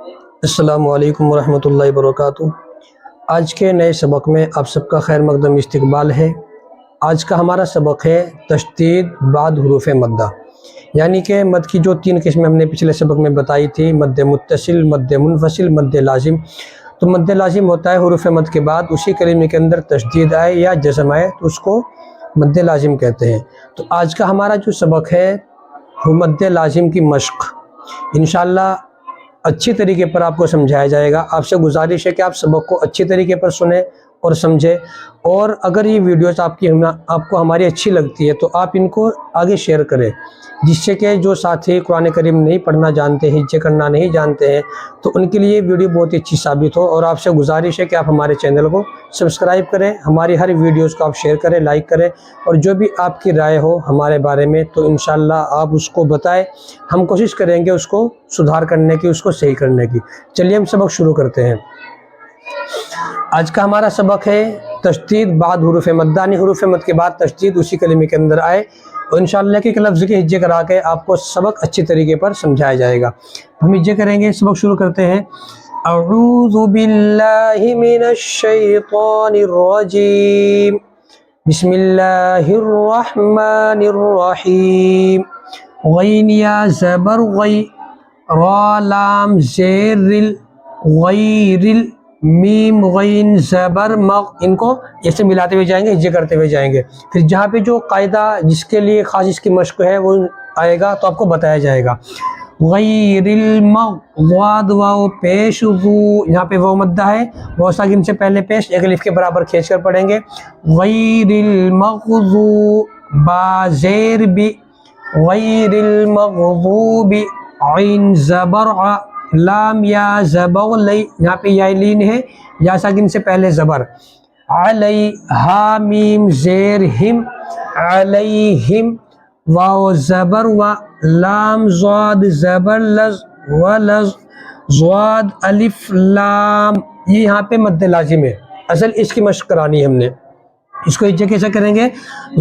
السلام علیکم ورحمۃ اللہ وبرکاتہ۔ آج کے نئے سبق میں آپ سب کا خیر مقدم استقبال ہے۔ آج کا ہمارا سبق ہے تشدید بعد حروف مدہ، یعنی کہ مد کی جو 3 قسمیں ہم نے پچھلے سبق میں بتائی تھی، مد متصل، مد منفصل، مد لازم۔ تو مد لازم ہوتا ہے حروف مد کے بعد اسی کلمے کے اندر تشدید آئے یا جزم آئے تو اس کو مد لازم کہتے ہیں۔ تو آج کا ہمارا جو سبق ہے وہ مد لازم کی مشق، انشاءاللہ اچھی طریقے پر آپ کو سمجھایا جائے گا۔ آپ سے گزارش ہے کہ آپ سبق کو اچھی طریقے پر سنیں اور سمجھیں، اور اگر یہ ویڈیوز آپ کو ہماری اچھی لگتی ہے تو آپ ان کو آگے شیئر کریں، جس سے کہ جو ساتھی قرآن کریم نہیں پڑھنا جانتے ہیں، حفظ کرنا نہیں جانتے ہیں، تو ان کے لیے یہ ویڈیو بہت ہی اچھی ثابت ہو۔ اور آپ سے گزارش ہے کہ آپ ہمارے چینل کو سبسکرائب کریں، ہماری ہر ویڈیوز کو آپ شیئر کریں، لائک کریں، اور جو بھی آپ کی رائے ہو ہمارے بارے میں تو انشاءاللہ آپ اس کو بتائیں، ہم کوشش کریں گے اس کو سدھار کرنے کی، اس کو صحیح کرنے کی۔ چلیے ہم سبق شروع کرتے ہیں۔ آج کا ہمارا سبق ہے تشدید بعد حروف مد، یعنی حروف مد کے بعد تشدید اسی کلمے کے اندر آئے، اور انشاءاللہ ایک لفظ کی ہجے کرا کے آپ کو سبق اچھی طریقے پر سمجھایا جائے گا۔ ہم ہجے کریں گے، سبق شروع کرتے ہیں۔ اعوذ باللہ من الشیطان الرجیم، بسم اللہ الرحمن الرحیم۔ غین یا زبر غی، را لام زیر رل، غیرل، میم غین زبر مغ، ان کو ایسے ملاتے ہوئے جائیں گے، ہجے کرتے ہوئے جائیں گے۔ پھر جہاں پہ جو قاعدہ جس کے لیے خاص اس کی مشق ہے وہ آئے گا تو آپ کو بتایا جائے گا۔ غیر المغ، ضاد واو پیش ذو، یہاں پہ وہ مدہ ہے، وہ ساکن سے پہلے پیش، ایک الف کے برابر کھینچ کر پڑھیں گے۔ غیر المغضوب، با زیر بی، غیر المغضوب، عین زبر ع، لام یا زبر لی، یہاں پہ یا لین ہے، یا ساکن سے پہلے زبر، علی، ہا میم زیر ہم، علیہم، واو زبر و، لام ضاد زبر لز، ولز، ضاد الف لام، یہ یہاں پہ مد لازم ہے، اصل اس کی مشق کرانی ہے ہم نے۔ اس کو ہجے کیسے کریں گے؟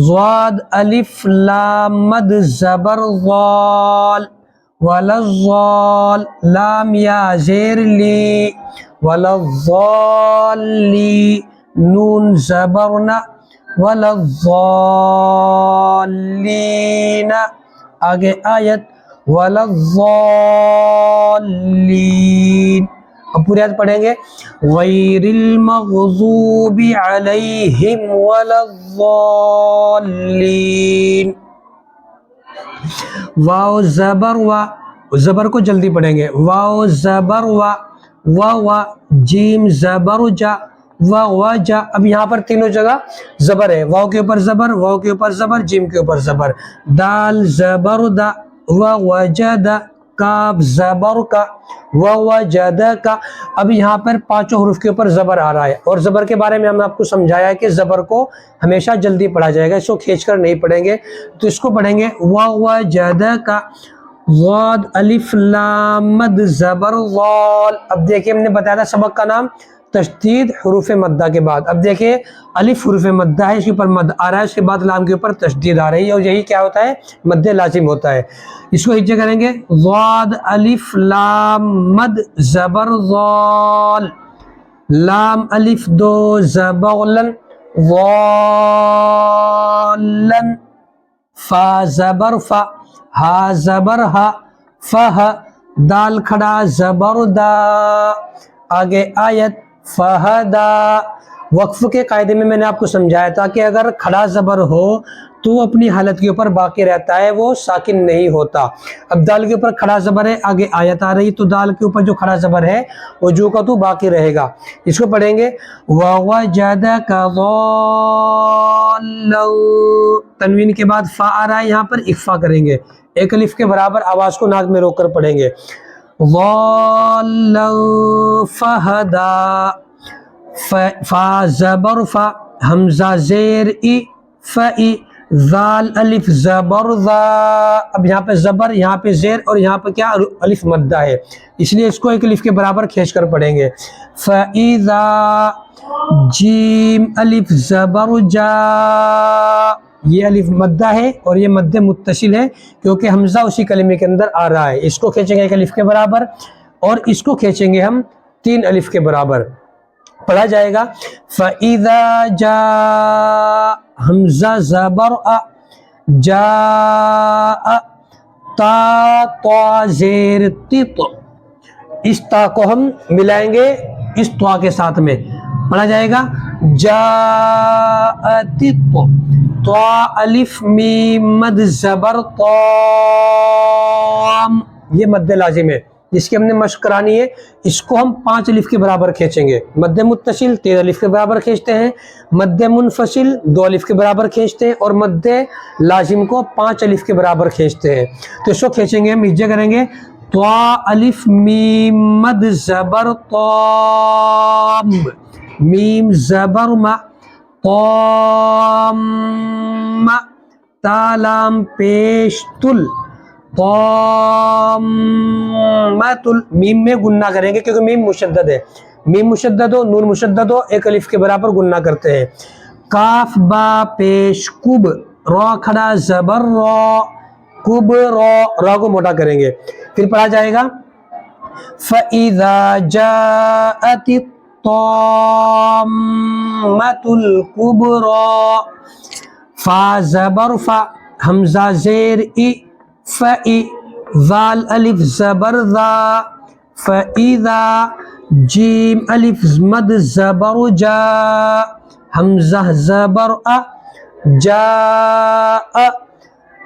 ضاد الف لام مد زبر ضال، ولضال، لام یا زیر لی، ولضالی، نون زبر ن، ولضالین، آگے آیت ولضالین۔ اب پوری آیت پڑھیں گے۔ غیر المغضوب علیہم ولضالین۔ واو زبر و، زبر کو جلدی پڑھیں گے، واو زبر و، و جیم زبر جا، وجا۔ اب یہاں پر تینوں جگہ زبر ہے، واو کے اوپر زبر، واو کے اوپر زبر، جیم کے اوپر زبر، دال زبر دا، وجد، کاف زبر کا، وجد کا۔ اب یہاں پر 5 حروف کے اوپر زبر آ رہا ہے، اور زبر کے بارے میں ہم نے آپ کو سمجھایا ہے کہ زبر کو ہمیشہ جلدی پڑھا جائے گا، اس کو کھینچ کر نہیں پڑھیں گے۔ تو اس کو پڑھیں گے وجد کا، ضاد الف لام مد زبر ضال۔ اب دیکھیں ہم نے بتایا تھا سبق کا نام تشدید حروف مدہ کے بعد، اب دیکھیں الف حروف مدہ ہے، اس کے اوپر مد آ رہا ہے، اس کے بعد لام کے اوپر تشدید آ رہی ہے، اور یہی کیا ہوتا ہے؟ مد لازم ہوتا ہے۔ اس کو ہجے کریں گے، ضاد الف لام مد زبر ضال، لام الف دو زبر لن، ضالن، فا زبر فا، ہا زبر ہا، فہ، دال کھڑا زبر دا، آگے آیت فہدا۔ وقف کے قاعدے میں نے آپ کو سمجھایا تھا کہ اگر کھڑا زبر ہو تو اپنی حالت کے اوپر باقی رہتا ہے، وہ ساکن نہیں ہوتا۔ اب دال کے اوپر کھڑا زبر ہے، آگے آیت آ رہی، تو دال کے اوپر جو کھڑا زبر ہے وہ جو کا تو باقی رہے گا۔ اس کو پڑھیں گے وَوَجَدَكَ ضَالًّا، تنوین کے بعد فا آ رہا ہے، یہاں پر اخفا کریں گے، ایک الف کے برابر آواز کو ناک میں روک کر پڑھیں گے۔ ضَالًّا فَهَدَى، فا زبر فا، حمزہ زیر ای، فئی، ذال الف زبر ذا۔ اب یہاں پہ زبر، یہاں پہ زیر، اور یہاں پہ کیا؟ الف مدہ ہے، اس لیے اس کو ایک الف کے برابر کھینچ کر پڑھیں گے۔ فَإِذَا، جیم الف زبر جا، یہ الف مدہ ہے اور یہ مد متصل ہے کیونکہ حمزہ اسی کلمے کے اندر آ رہا ہے، اس کو کھینچیں گے ایک الف کے برابر، اور اس کو کھینچیں گے ہم 3 الف کے برابر. پڑھا جائے گا فَإِذَا جَاءَ حمزہ زبر جاء تا طا زیر تط. اس تا کو ہم ملائیں گے اس طا کے ساتھ میں. پڑھا جائے گا جاءت طا الف میم مد زبر طام. یہ مد لازم ہے جس کی ہم نے مشق کرانی ہے. اس کو ہم 5 الف کے برابر کھینچیں گے. مد متصل 13 الف کے برابر کھینچتے ہیں, مد منفصل 2 الف کے برابر کھینچتے ہیں, اور مد لازم کو 5 الف کے برابر کھینچتے ہیں. تو اس کو کھینچیں گے ہم نیچے کریں گے طا الف میم مد زبر طام میم زبر ما طام تا لام پیش تل طامت. میم میں گننا کریں گے کیونکہ میم مشدد ہے. میم مشدد ہو نون مشدد ہو 1 الف کے برابر گننا کرتے ہیں. کاف با پیش کب را کھڑا زبر را کب را کو موٹا کریں گے. پھر پڑھا جائے گا فَإِذَا جَاءَتِ الطَّامَّةُ الْكُبْرَى فا زبر فا حمزہ زیر ای فَإِ ذال الف زبر ذا فَإِذَا جیم الف مد زبر جا حمزہ زبر جاء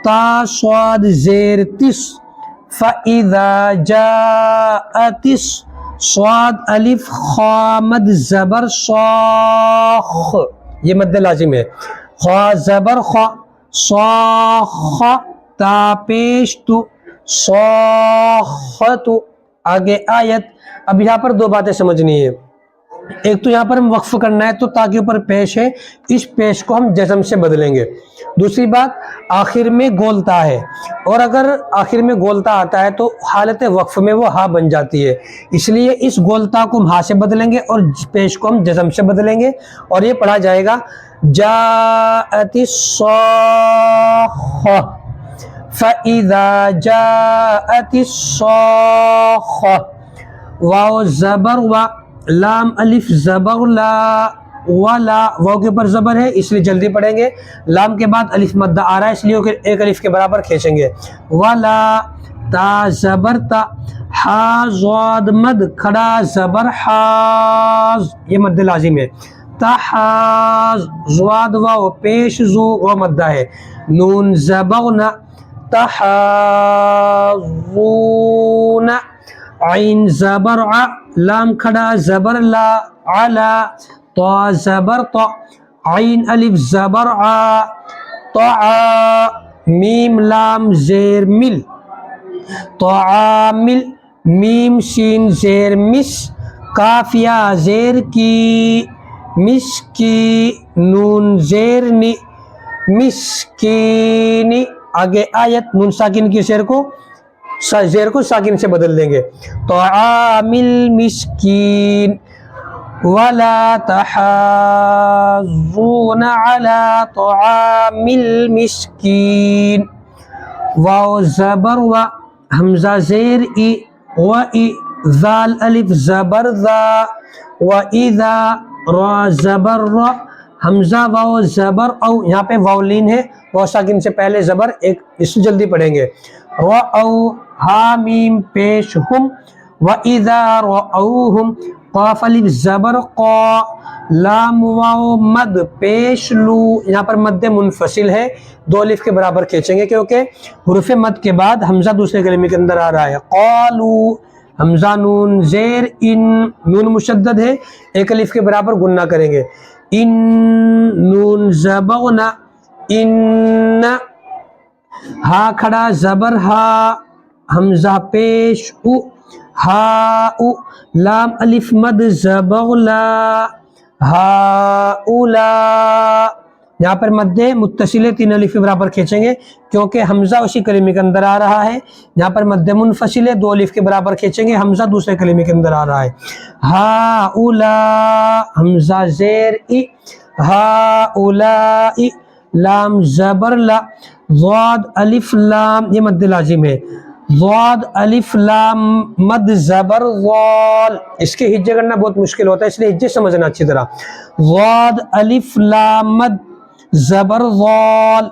تا صاد زیر تس فَإِذَا جَاءَتِ صاد الف خا مد زبر صاخ. یہ مد لازم ہے. خا زبر خا صاخ تا پیش تو صاخت. آگے آیت. اب یہاں پر 2 باتیں سمجھنی ہے. ایک تو یہاں پر ہم وقف کرنا ہے تو تا کے اوپر پیش ہے, اس پیش کو ہم جزم سے بدلیں گے. دوسری بات آخر میں گولتا ہے, اور اگر آخر میں گولتا آتا ہے تو حالت وقف میں وہ ہا بن جاتی ہے. اس لیے اس گولتا کو ہم ہا سے بدلیں گے اور پیش کو ہم جزم سے بدلیں گے. اور یہ پڑھا جائے گا جاءت الصاخہ فَإِذَا جَاءَتِ الصَّاخَّةُ واو زبر و لام الف زبر لا ولا. واو کے اوپر زبر ہے اس لیے جلدی پڑھیں گے. لام کے بعد الف مد آ رہا ہے اس لیے 1 الف کے برابر کھینچیں گے. ولا تا زبر تا ہا ضاد مد کھڑا زبر حاز. یہ مد لازم ہے. تحاز ضاد واو پیش زو و مدہ ہے. نون زبغنا تحاضون عین زبر ع لام کھڑا زبر لا علا طا زبر طا عین الف زبر ع طعا میم لام زیر مل طعامل میم شین زیر مس کافیہ زیر کی مس کی نون زیر نی مسکینی. آگے آیت نون ساکن کی زیر کو ساکن سے بدل دیں گے. طعامل مسکین ولا تحاضون على طعام المسکین. واو زبر و حمزہ زیر ای و ای ذال الف زبر ذا و اذا را زبر را حمزہ واو زبر او. یہاں پہ واو لین ہے, واو ساکن سے پہلے زبر ایک, اس سے جلدی پڑھیں گے. رأو ہا میم پیش ہم و اذا رأوہم قاف الف زبر قا لام واو مد پیش لو. یہاں پر مد منفصل ہے 2 الف کے برابر کھینچیں گے کیونکہ حروف مد کے بعد حمزہ دوسرے کلمے کے اندر آ رہا ہے. قالو حمزہ نون زیر ان نون مشدد ہے 1 الف کے برابر گننا کریں گے. ان نون زبغنا ان ہا کھڑا زبر ہا حمزہ پیش او ہا او لام الف مد زبغ لا ہا اولا. یہاں پر مد متصل 3 الف کے برابر کھینچیں گے کیونکہ حمزہ اسی کلمے کے اندر آ رہا ہے. یہاں پر مد منفصل 2 الف کے برابر کھینچیں گے, حمزہ دوسرے کلمے کے اندر آ رہا ہے. ہا اولا حمزہ زیر ای ہا اولائی لام زبر لا ضاد الف لام. یہ مد لازم ہے. ضاد الف لام مد زبر ضال، اس کے ہجے کرنا بہت مشکل ہوتا ہے، اس لیے ہجے سمجھنا اچھی طرح. ضاد الف لام مد زبر ضال،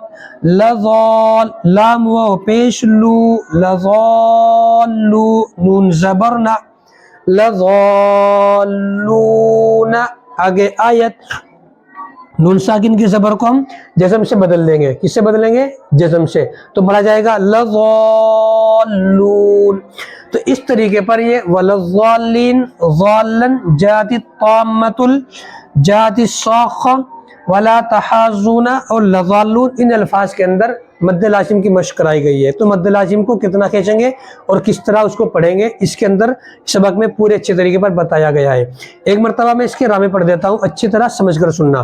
لضال، لام و پیش لو، لضالو، نون زبر نہ، لضالون. آگے آیت، نون ساکن کی زبر کو ہم جزم سے بدل دیں گے. کس سے بدلیں گے؟ جزم سے. تو پڑھا جائے گا لضالون. تو اس طریقے پر یہ ولضالین، ضالن، جاتی الطامۃ، جاتی الصاخہ، ولا تحاضون اور لضالون، ان الفاظ کے اندر مد لازم کی مشق کرائی گئی ہے. تو مد لازم کو کتنا کھینچیں گے اور کس طرح اس کو پڑھیں گے، اس کے اندر سبق میں پورے اچھے طریقے پر بتایا گیا ہے. ایک مرتبہ میں اس کے رامے پڑھ دیتا ہوں، اچھی طرح سمجھ کر سننا.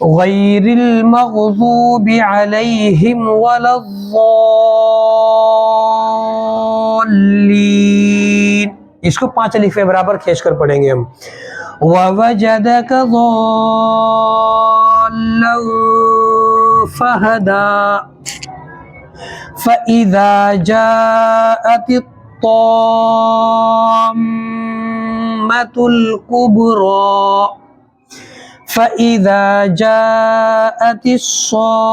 غیر المغضوب علیہم ولا الضالین، اس کو 5 الف برابر کھینچ کر پڑھیں گے ہم. ووجدک ضالا فہدا، فإذا جاءت الطامة الكبرى، فإذا جاءت الصاخة،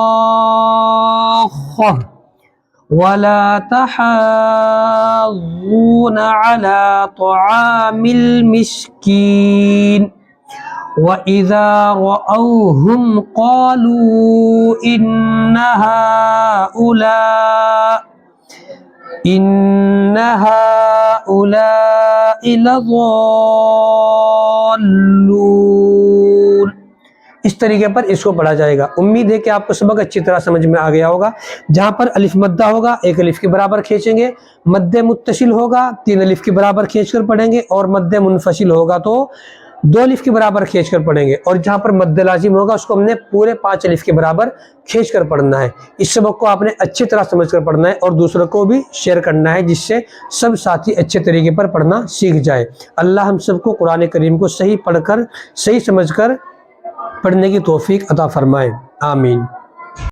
ولا تحاضون على طعام المسكين، وإذا رأوهم قالوا إن هؤلاء لضالون. اس طریقے پر اس کو پڑھا جائے گا. امید ہے کہ آپ کو سبق اچھی طرح سمجھ میں آ گیا ہوگا. جہاں پر الف مدہ ہوگا 1 الف کے برابر کھینچیں گے، مد متصل ہوگا 3 الف کے برابر کھینچ کر پڑھیں گے، اور مد منفصل ہوگا تو 2 الف کے برابر کھینچ کر پڑھیں گے، اور جہاں پر مد لازم ہوگا اس کو ہم نے پورے 5 الف کے برابر کھینچ کر پڑھنا ہے. اس سبق کو آپ نے اچھی طرح سمجھ کر پڑھنا ہے اور دوسروں کو بھی شیئر کرنا ہے، جس سے سب ساتھی اچھے طریقے پر پڑھنا سیکھ جائے. اللہ ہم سب کو قرآن کریم کو صحیح پڑھ کر، صحیح سمجھ کر پڑھنے کی توفیق عطا فرمائے. آمین.